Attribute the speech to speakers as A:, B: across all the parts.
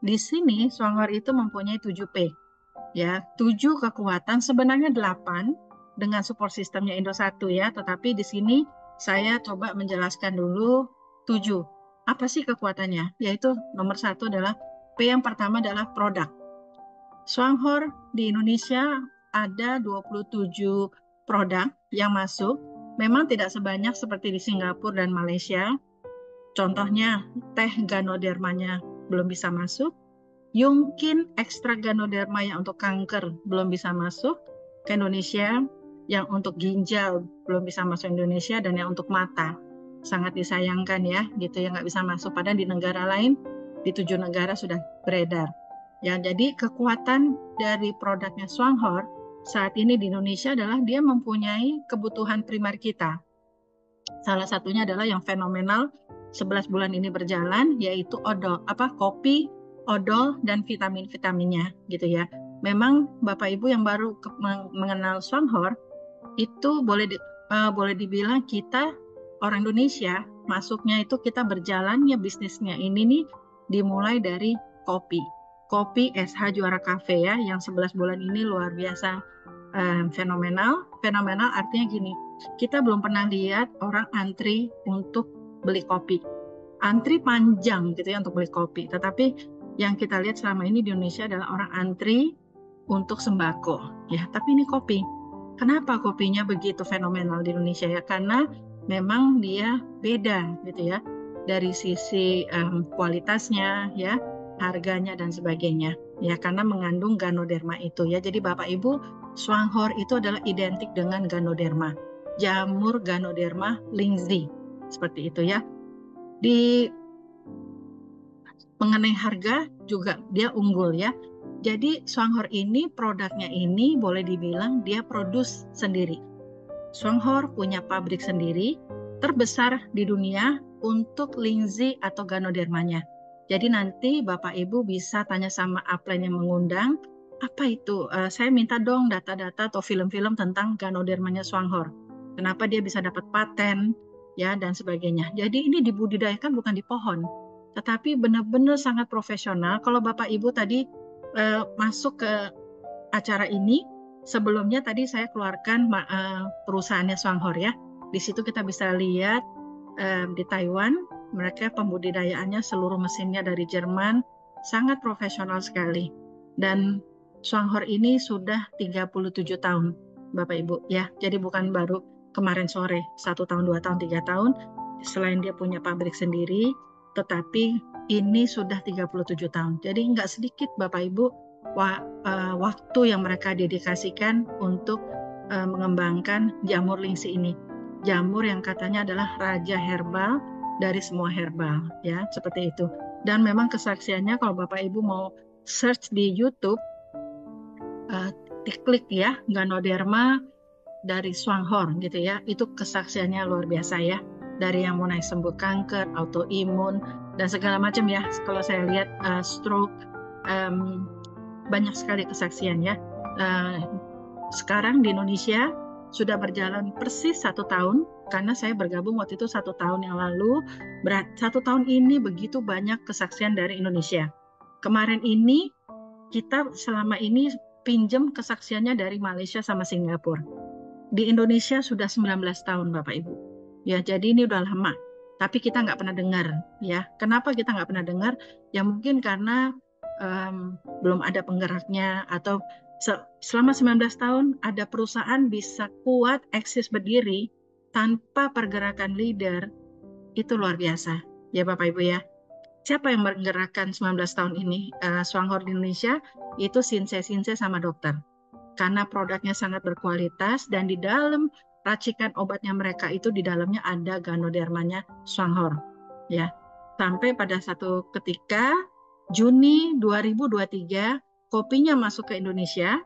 A: Di sini Swanghor itu mempunyai 7P. Ya, 7 kekuatan, sebenarnya 8 dengan support sistemnya Indosat ya, tetapi di sini saya coba menjelaskan dulu 7. Apa sih kekuatannya? Yaitu nomor 1 adalah P yang pertama adalah produk. Swanghor di Indonesia ada 27 produk yang masuk. Memang tidak sebanyak seperti di Singapura dan Malaysia. Contohnya teh Ganodermanya belum bisa masuk. Yungkin ekstrak Ganoderma yang untuk kanker belum bisa masuk ke Indonesia, yang untuk ginjal belum bisa masuk Indonesia, dan yang untuk mata sangat disayangkan ya, gitu ya, nggak bisa masuk. Padahal di negara lain, di 7 negara sudah beredar. Ya, jadi kekuatan dari produknya Swanghor saat ini di Indonesia adalah dia mempunyai kebutuhan primer kita. Salah satunya adalah yang fenomenal 11 bulan ini berjalan, yaitu kopi, odol, dan vitamin-vitaminnya gitu ya. Memang Bapak Ibu yang baru mengenal Swanghor itu boleh dibilang kita orang Indonesia masuknya itu kita berjalannya bisnisnya ini nih dimulai dari kopi. Kopi SH Juara Cafe ya, yang 11 bulan ini luar biasa fenomenal. Fenomenal artinya gini, kita belum pernah lihat orang antri untuk beli kopi. Antri panjang gitu ya untuk beli kopi. Tetapi yang kita lihat selama ini di Indonesia adalah orang antri untuk sembako. Ya, tapi ini kopi. Kenapa kopinya begitu fenomenal di Indonesia ya? Karena memang dia beda gitu ya. Dari sisi kualitasnya ya, harganya dan sebagainya. Ya, karena mengandung Ganoderma itu ya. Jadi Bapak Ibu, Swanghor itu adalah identik dengan Ganoderma. Jamur Ganoderma lingzi. Seperti itu ya. Di mengenai harga juga dia unggul ya. Jadi Swanghor ini produknya ini boleh dibilang dia produce sendiri. Swanghor punya pabrik sendiri terbesar di dunia untuk lingzi atau Ganodermanya. Jadi nanti Bapak Ibu bisa tanya sama upline yang mengundang, apa itu? Saya minta dong data-data atau film-film tentang Ganodermanya Swanghor. Kenapa dia bisa dapat paten ya dan sebagainya. Jadi ini dibudidayakan bukan di pohon, tetapi benar-benar sangat profesional. Kalau Bapak Ibu tadi masuk ke acara ini, sebelumnya tadi saya keluarkan perusahaannya Swanghor ya. Di situ kita bisa lihat di Taiwan, mereka pembudidayaannya seluruh mesinnya dari Jerman, sangat profesional sekali. Dan Swanghor ini sudah 37 tahun, Bapak Ibu ya. Jadi bukan baru kemarin sore, 1 tahun, 2 tahun, 3 tahun. Selain dia punya pabrik sendiri, tetapi ini sudah 37 tahun. Jadi nggak sedikit Bapak Ibu waktu yang mereka dedikasikan untuk mengembangkan jamur lingsi ini. Jamur yang katanya adalah raja herbal dari semua herbal, ya, seperti itu. Dan memang kesaksiannya kalau Bapak Ibu mau search di YouTube, klik ya, Ganoderma dari Swanghor gitu ya, itu kesaksiannya luar biasa ya. Dari yang mulai sembuh kanker, autoimun, dan segala macam ya. Kalau saya lihat stroke, banyak sekali kesaksian ya. Sekarang di Indonesia sudah berjalan persis 1 tahun, karena saya bergabung waktu itu 1 tahun yang lalu. 1 tahun ini begitu banyak kesaksian dari Indonesia. Kemarin ini kita selama ini pinjam kesaksiannya dari Malaysia sama Singapura. Di Indonesia sudah 19 tahun Bapak Ibu. Ya, jadi ini udah lama. Tapi kita nggak pernah dengar ya. Kenapa kita nggak pernah dengar? Ya mungkin karena belum ada penggeraknya, atau selama 19 tahun ada perusahaan bisa kuat eksis berdiri tanpa pergerakan leader, itu luar biasa ya Bapak Ibu ya. Siapa yang menggerakkan 19 tahun ini Swanghor di Indonesia? Itu Sinse sama dokter. Karena produknya sangat berkualitas, dan di dalam racikan obatnya mereka itu di dalamnya ada Ganodermanya Swanghor ya. Sampai pada satu ketika Juni 2023 kopinya masuk ke Indonesia.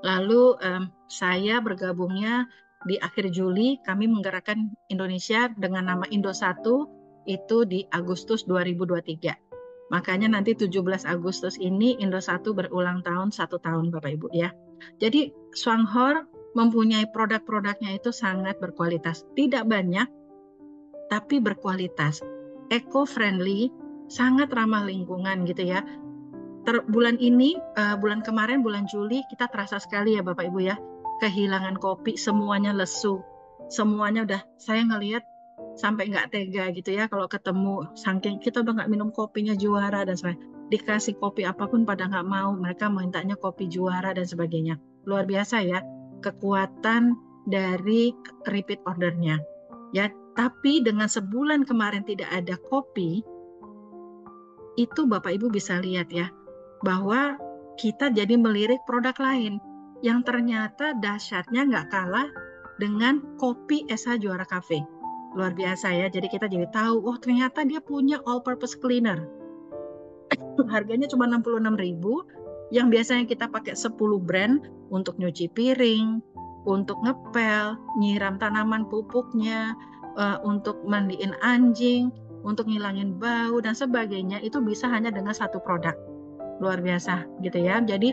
A: Lalu saya bergabungnya di akhir Juli, kami menggerakkan Indonesia dengan nama Indosat itu di Agustus 2023. Makanya nanti 17 Agustus ini Indosat berulang tahun 1 tahun Bapak Ibu ya. Jadi Swanghor mempunyai produk-produknya itu sangat berkualitas. Tidak banyak, tapi berkualitas. Eco-friendly, sangat ramah lingkungan gitu ya. Bulan ini, bulan kemarin, bulan Juli, kita terasa sekali ya Bapak Ibu ya, kehilangan kopi, semuanya lesu. Semuanya udah, saya ngelihat sampai nggak tega gitu ya, kalau ketemu, saking kita udah nggak minum kopinya Juara dan sebagainya. Dikasih kopi apapun pada nggak mau, mereka mintanya kopi Juara dan sebagainya. Luar biasa ya, kekuatan dari repeat ordernya. Ya, tapi dengan sebulan kemarin tidak ada kopi, itu Bapak Ibu bisa lihat ya, bahwa kita jadi melirik produk lain yang ternyata dahsyatnya nggak kalah dengan kopi SH Juara Cafe. Luar biasa ya, jadi kita jadi tahu, oh ternyata dia punya all purpose cleaner. Harganya cuma 66.000, yang biasanya kita pakai 10 brand untuk nyuci piring, untuk ngepel, nyiram tanaman pupuknya, untuk mandiin anjing, untuk ngilangin bau dan sebagainya, itu bisa hanya dengan satu produk. Luar biasa gitu ya. Jadi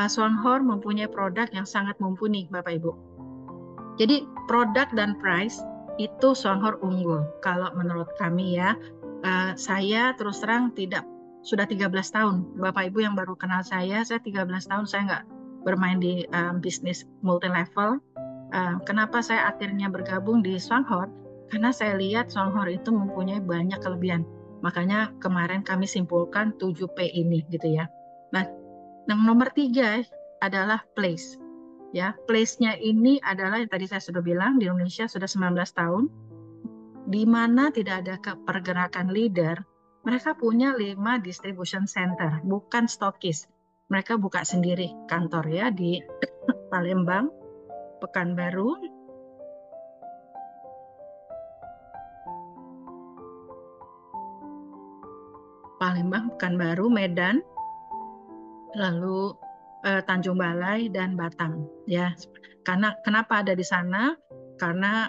A: Swanghor mempunyai produk yang sangat mumpuni Bapak Ibu. Jadi produk dan price itu Swanghor unggul. Kalau menurut kami ya, saya terus terang sudah 13 tahun. Bapak Ibu yang baru kenal saya 13 tahun saya nggak bermain di bisnis multi level. Kenapa saya akhirnya bergabung di Swanghor? Karena saya lihat Swanghor itu mempunyai banyak kelebihan. Makanya kemarin kami simpulkan 7P ini gitu ya. Nah, yang nomor 3 adalah place. Ya, place-nya ini adalah yang tadi saya sudah bilang, di Indonesia sudah 19 tahun, di mana tidak ada pergerakan leader. Mereka punya 5 distribution center, bukan stokis. Mereka buka sendiri kantor ya di Palembang, Pekanbaru, Pekanbaru, Medan, lalu Tanjung Balai dan Batam ya. Karena kenapa ada di sana? Karena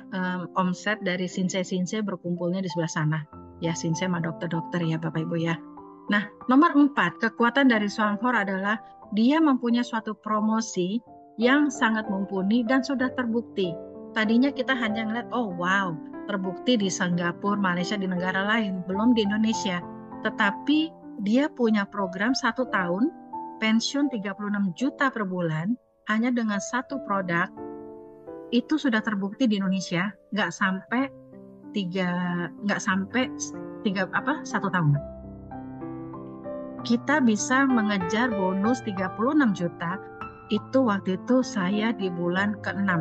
A: omset dari Sinse berkumpulnya di sebelah sana. Ya, Sinse sama dokter-dokter ya Bapak Ibu ya. Nah, nomor 4, kekuatan dari Swanghor adalah dia mempunyai suatu promosi yang sangat mumpuni dan sudah terbukti. Tadinya kita hanya ngeliat, oh wow, terbukti di Singapura, Malaysia, di negara lain, belum di Indonesia. Tetapi dia punya program 1 tahun, pensiun 36 juta per bulan, hanya dengan satu produk, itu sudah terbukti di Indonesia, nggak sampai 1 tahun. Kita bisa mengejar bonus 36 juta, itu waktu itu saya di bulan ke-6,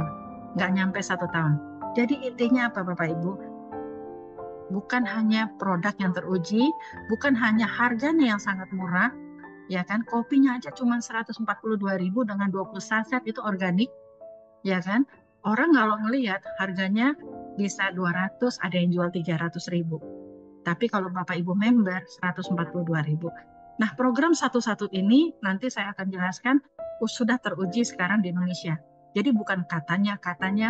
A: nggak nyampe 1 tahun. Jadi intinya apa Bapak Ibu? Bukan hanya produk yang teruji, bukan hanya harganya yang sangat murah, ya kan, kopinya aja cuma 142.000 dengan 20 saset itu organik, ya kan. Orang kalau ngelihat harganya bisa 200, ada yang jual 300.000. Tapi kalau Bapak Ibu member 142.000. Nah, program satu-satu ini nanti saya akan jelaskan sudah teruji sekarang di Indonesia. Jadi bukan katanya,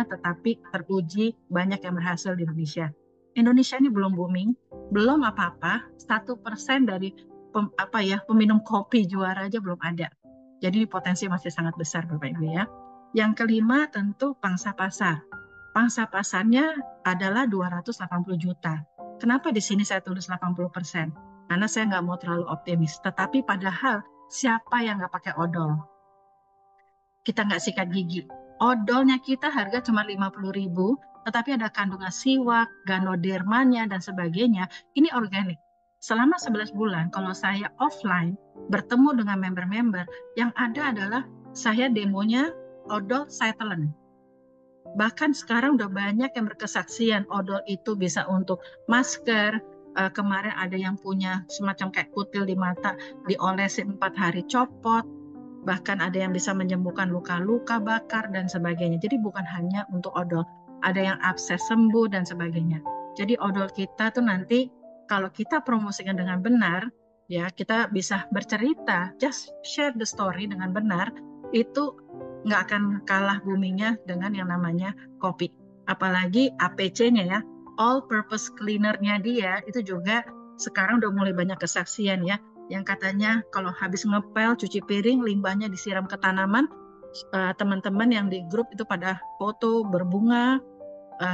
A: tetapi teruji, banyak yang berhasil di Indonesia. Indonesia ini belum booming, belum apa-apa, 1% dari peminum kopi Juara aja belum ada. Jadi potensi masih sangat besar Bapak Ibu ya. Yang kelima tentu pangsa pasar. Pangsa pasarnya adalah 280 juta. Kenapa di sini saya tulis 80%? Karena saya nggak mau terlalu optimis. Tetapi padahal siapa yang nggak pakai odol? Kita nggak sikat gigi. Odolnya kita harga cuma 50.000, tetapi ada kandungan siwak, ganodermanya, dan sebagainya. Ini organik. Selama 11 bulan, kalau saya offline, bertemu dengan member-member, yang ada adalah saya demonya odol saya telan. Bahkan sekarang udah banyak yang berkesaksian odol itu bisa untuk masker. Kemarin ada yang punya semacam kayak kutil di mata, diolesin 4 hari copot. Bahkan ada yang bisa menyembuhkan luka-luka bakar dan sebagainya. Jadi bukan hanya untuk odol, ada yang abses sembuh dan sebagainya. Jadi odol kita tuh nanti kalau kita promosikan dengan benar, ya kita bisa bercerita, just share the story dengan benar, itu nggak akan kalah boomingnya dengan yang namanya kopi. Apalagi APC-nya ya, all purpose cleaner-nya dia itu juga sekarang udah mulai banyak kesaksian ya, yang katanya kalau habis ngepel, cuci piring, limbahnya disiram ke tanaman. Teman-teman yang di grup itu pada foto berbunga,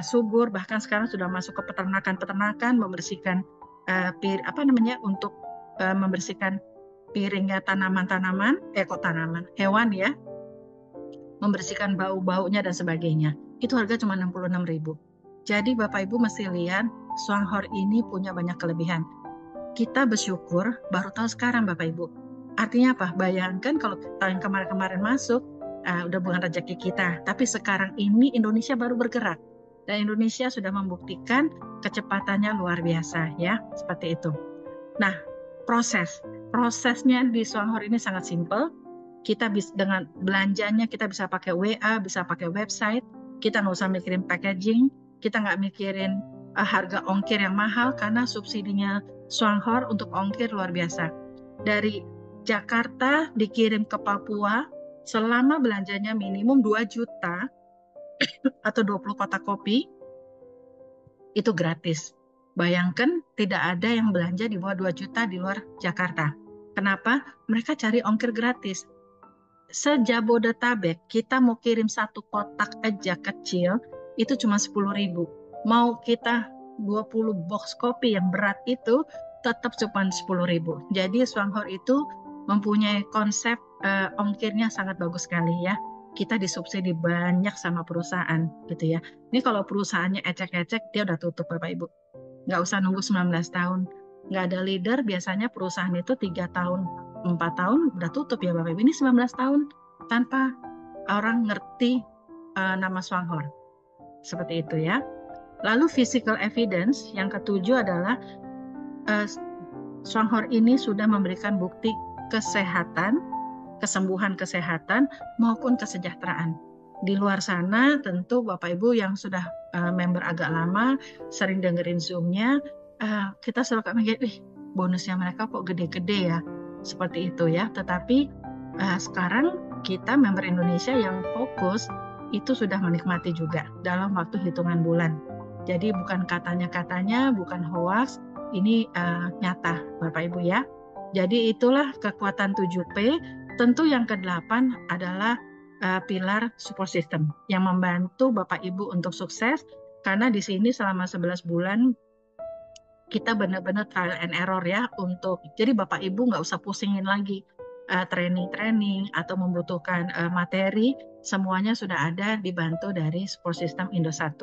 A: subur, bahkan sekarang sudah masuk ke peternakan, membersihkan untuk membersihkan piringnya tanaman-tanaman, hewan ya, membersihkan bau-baunya dan sebagainya. Itu harga cuma 66.000. Jadi Bapak Ibu mesti lihat, Swanghor ini punya banyak kelebihan. Kita bersyukur baru tahu sekarang Bapak Ibu. Artinya apa? Bayangkan kalau tahun kemarin-kemarin masuk, udah bukan rezeki kita. Tapi sekarang ini Indonesia baru bergerak. Dan Indonesia sudah membuktikan kecepatannya luar biasa ya, seperti itu. Nah, prosesnya di Swanghor ini sangat simpel. Kita bisa dengan belanjanya kita bisa pakai WA, bisa pakai website. Kita nggak usah mikirin packaging, kita nggak mikirin harga ongkir yang mahal karena subsidinya Swanghor untuk ongkir luar biasa. Dari Jakarta dikirim ke Papua selama belanjanya minimum 2 juta atau 20 kotak kopi itu gratis. Bayangkan tidak ada yang belanja di bawah 2 juta di luar Jakarta. Kenapa? Mereka cari ongkir gratis. Se-Jabodetabek kita mau kirim 1 kotak aja kecil itu cuma 10.000. Mau kita 20 box kopi yang berat itu tetap cuma 10.000. Jadi Swanghor itu mempunyai konsep ongkirnya sangat bagus sekali ya. Kita disubsidi banyak sama perusahaan gitu ya. Ini kalau perusahaannya ecek-ecek dia udah tutup Bapak Ibu. Nggak usah nunggu 19 tahun. Nggak ada leader, biasanya perusahaan itu 3 tahun, 4 tahun udah tutup ya Bapak Ibu. Ini 19 tahun tanpa orang ngerti nama Swanghor. Seperti itu ya. Lalu physical evidence yang ketujuh adalah Swanghor ini sudah memberikan bukti kesehatan, kesembuhan kesehatan maupun kesejahteraan. Di luar sana tentu Bapak Ibu yang sudah member agak lama, sering dengerin Zoom-nya, kita selalu mikir, bonusnya mereka kok gede-gede ya, seperti itu ya. Tetapi sekarang kita member Indonesia yang fokus itu sudah menikmati juga dalam waktu hitungan bulan. Jadi bukan katanya-katanya, bukan hoax, ini nyata Bapak Ibu ya. Jadi itulah kekuatan 7P. Tentu yang ke-8 adalah pilar support system yang membantu Bapak Ibu untuk sukses, karena di sini selama 11 bulan kita benar-benar trial and error ya jadi Bapak Ibu nggak usah pusingin lagi training atau membutuhkan materi, semuanya sudah ada dibantu dari support system Indosat.